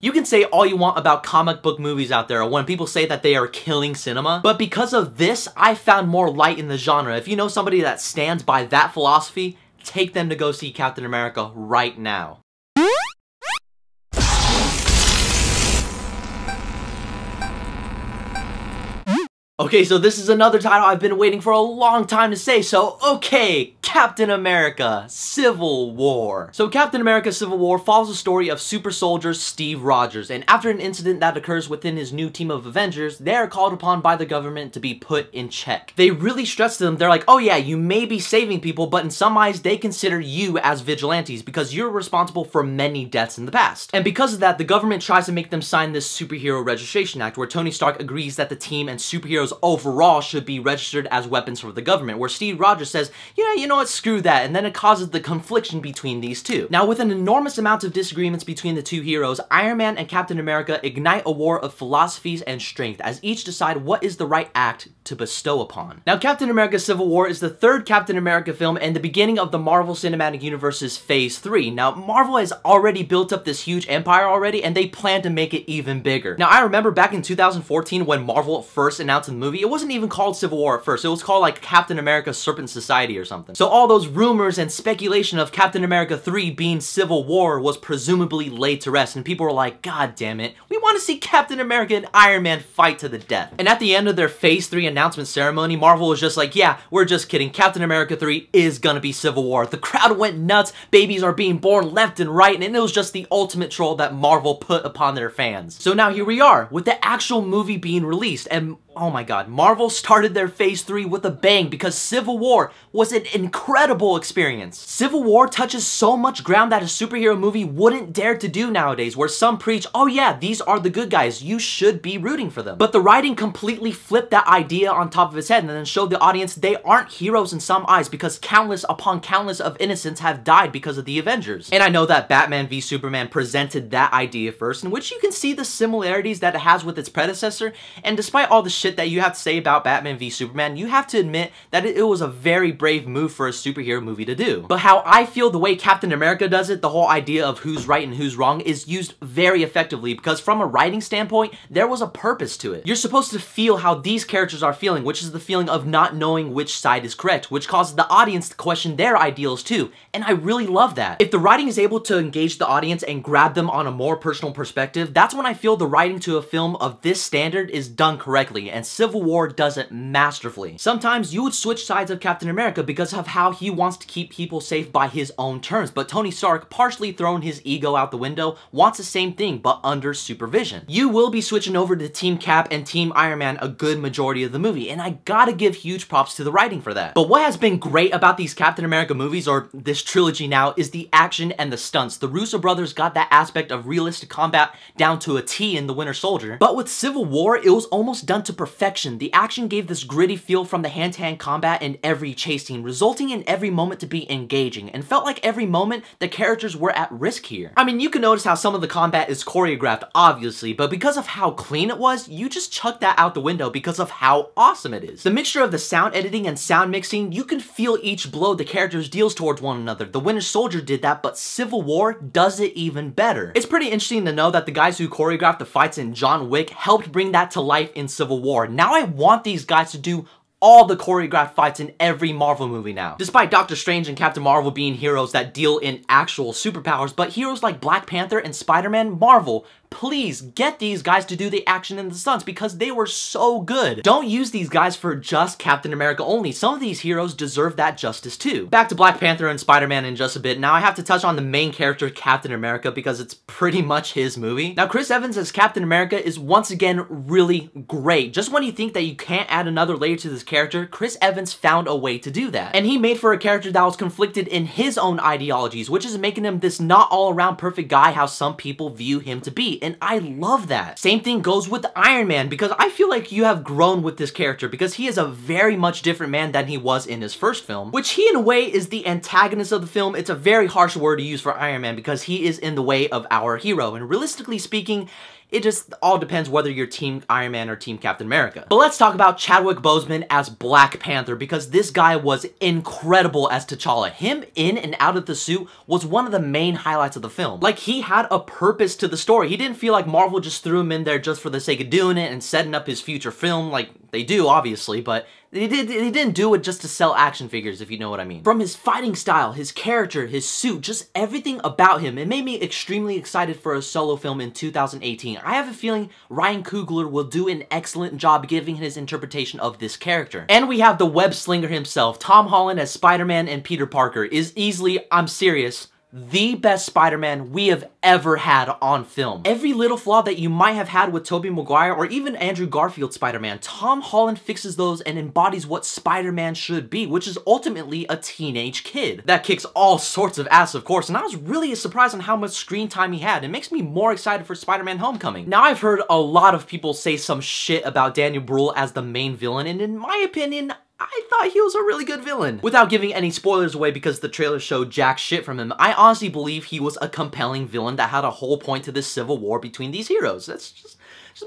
You can say all you want about comic book movies out there when people say that they are killing cinema, but because of this, I found more light in the genre. If you know somebody that stands by that philosophy, take them to go see Captain America right now. Okay, so this is another title I've been waiting for a long time to say, so okay, Captain America Civil War. So Captain America Civil War follows the story of super soldier Steve Rogers, and after an incident that occurs within his new team of Avengers, they are called upon by the government to be put in check. They really stress to them, they're like, oh yeah, you may be saving people, but in some eyes, they consider you as vigilantes because you're responsible for many deaths in the past. And because of that, the government tries to make them sign this Superhero Registration Act, where Tony Stark agrees that the team and superheroes overall should be registered as weapons for the government, where Steve Rogers says, yeah, you know what, screw that, and then it causes the confliction between these two. Now, with an enormous amount of disagreements between the two heroes, Iron Man and Captain America ignite a war of philosophies and strength as each decide what is the right act to bestow upon. Now, Captain America Civil War is the third Captain America film and the beginning of the Marvel Cinematic Universe's Phase 3. Now, Marvel has already built up this huge empire already, and they plan to make it even bigger. Now, I remember back in 2014 when Marvel first announced the movie, it wasn't even called Civil War at first. It was called like Captain America Serpent Society or something. So all those rumors and speculation of Captain America 3 being Civil War was presumably laid to rest, and people were like, God damn it, we want to see Captain America and Iron Man fight to the death. And at the end of their Phase 3 announcement ceremony, Marvel was just like, yeah, we're just kidding. Captain America 3 is gonna be Civil War. The crowd went nuts, babies are being born left and right, and it was just the ultimate troll that Marvel put upon their fans. So now here we are, with the actual movie being released, and oh my god, Marvel started their Phase 3 with a bang because Civil War was an incredible experience. Civil War touches so much ground that a superhero movie wouldn't dare to do nowadays, where some preach, oh yeah, these are the good guys, you should be rooting for them. But the writing completely flipped that idea on top of its head and then showed the audience they aren't heroes in some eyes because countless upon countless of innocents have died because of the Avengers. And I know that Batman v Superman presented that idea first, in which you can see the similarities that it has with its predecessor, and despite all the shit that you have to say about Batman v Superman, you have to admit that it was a very brave move for a superhero movie to do. But how I feel the way Captain America does it, the whole idea of who's right and who's wrong, is used very effectively because from a writing standpoint, there was a purpose to it. You're supposed to feel how these characters are feeling, which is the feeling of not knowing which side is correct, which causes the audience to question their ideals too, and I really love that. If the writing is able to engage the audience and grab them on a more personal perspective, that's when I feel the writing to a film of this standard is done correctly, and Civil War does it masterfully. Sometimes you would switch sides of Captain America because of how he wants to keep people safe by his own terms, but Tony Stark, partially throwing his ego out the window, wants the same thing but under supervision. You will be switching over to Team Cap and Team Iron Man a good majority of the movie, and I gotta give huge props to the writing for that. But what has been great about these Captain America movies, or this trilogy now, is the action and the stunts. The Russo brothers got that aspect of realistic combat down to a T in The Winter Soldier, but with Civil War, it was almost done to perfection. The action gave this gritty feel from the hand-to-hand combat in every chase scene, resulting in every moment to be engaging, and felt like every moment the characters were at risk here. I mean, you can notice how some of the combat is choreographed, obviously, but because of how clean it was, you just chuck that out the window because of how awesome it is. The mixture of the sound editing and sound mixing, you can feel each blow the characters deals towards one another. The Winter Soldier did that, but Civil War does it even better. It's pretty interesting to know that the guys who choreographed the fights in John Wick helped bring that to life in Civil War. Now I want these guys to do all the choreographed fights in every Marvel movie now. Despite Doctor Strange and Captain Marvel being heroes that deal in actual superpowers, but heroes like Black Panther and Spider-Man, Marvel, please get these guys to do the action and the stunts because they were so good. Don't use these guys for just Captain America only. Some of these heroes deserve that justice too. Back to Black Panther and Spider-Man in just a bit. Now I have to touch on the main character, Captain America, because it's pretty much his movie. Now Chris Evans as Captain America is once again really great. Just when you think that you can't add another layer to this character, Chris Evans found a way to do that. And he made for a character that was conflicted in his own ideologies, which is making him this not all-around perfect guy how some people view him to be. And I love that. Same thing goes with Iron Man, because I feel like you have grown with this character because he is a very much different man than he was in his first film, which he in a way is the antagonist of the film. It's a very harsh word to use for Iron Man because he is in the way of our hero, and realistically speaking, It just all depends whether you're Team Iron Man or Team Captain America. But let's talk about Chadwick Boseman as Black Panther, because this guy was incredible as T'Challa. Him in and out of the suit was one of the main highlights of the film. Like, he had a purpose to the story. He didn't feel like Marvel just threw him in there just for the sake of doing it and setting up his future film, like they do, obviously, but they didn't do it just to sell action figures, if you know what I mean. From his fighting style, his character, his suit, just everything about him, it made me extremely excited for a solo film in 2018. I have a feeling Ryan Coogler will do an excellent job giving his interpretation of this character. And we have the web slinger himself. Tom Holland as Spider-Man and Peter Parker is easily, I'm serious, the best Spider-Man we have ever had on film. Every little flaw that you might have had with Tobey Maguire or even Andrew Garfield's Spider-Man, Tom Holland fixes those and embodies what Spider-Man should be, which is ultimately a teenage kid that kicks all sorts of ass, of course, and I was really surprised on how much screen time he had. It makes me more excited for Spider-Man Homecoming. Now, I've heard a lot of people say some shit about Daniel Bruhl as the main villain, and in my opinion, I thought he was a really good villain. Without giving any spoilers away because the trailer showed jack shit from him, I honestly believe he was a compelling villain that had a whole point to this civil war between these heroes. That's just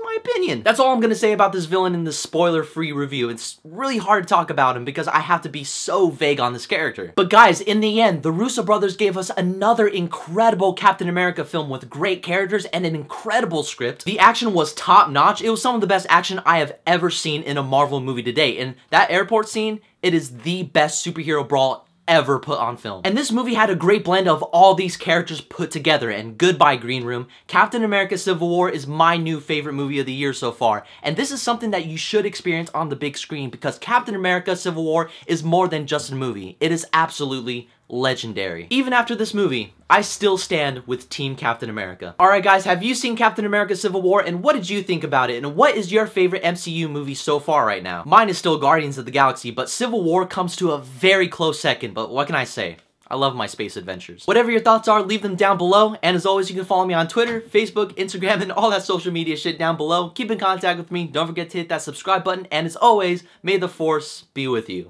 my opinion. That's all I'm gonna say about this villain in this spoiler-free review. It's really hard to talk about him because I have to be so vague on this character. But guys, in the end, the Russo brothers gave us another incredible Captain America film with great characters and an incredible script. The action was top-notch. It was some of the best action I have ever seen in a Marvel movie to date. And that airport scene, it is the best superhero brawl ever put on film. And this movie had a great blend of all these characters put together, and goodbye Green Room. Captain America Civil War is my new favorite movie of the year so far, and this is something that you should experience on the big screen because Captain America Civil War is more than just a movie. It is absolutely legendary. Even after this movie, I still stand with Team Captain America. Alright guys, have you seen Captain America Civil War, and what did you think about it? And what is your favorite MCU movie so far right now? Mine is still Guardians of the Galaxy, but Civil War comes to a very close second, but what can I say? I love my space adventures. Whatever your thoughts are, leave them down below, and as always, you can follow me on Twitter, Facebook, Instagram, and all that social media shit down below. Keep in contact with me, don't forget to hit that subscribe button, and as always, may the Force be with you.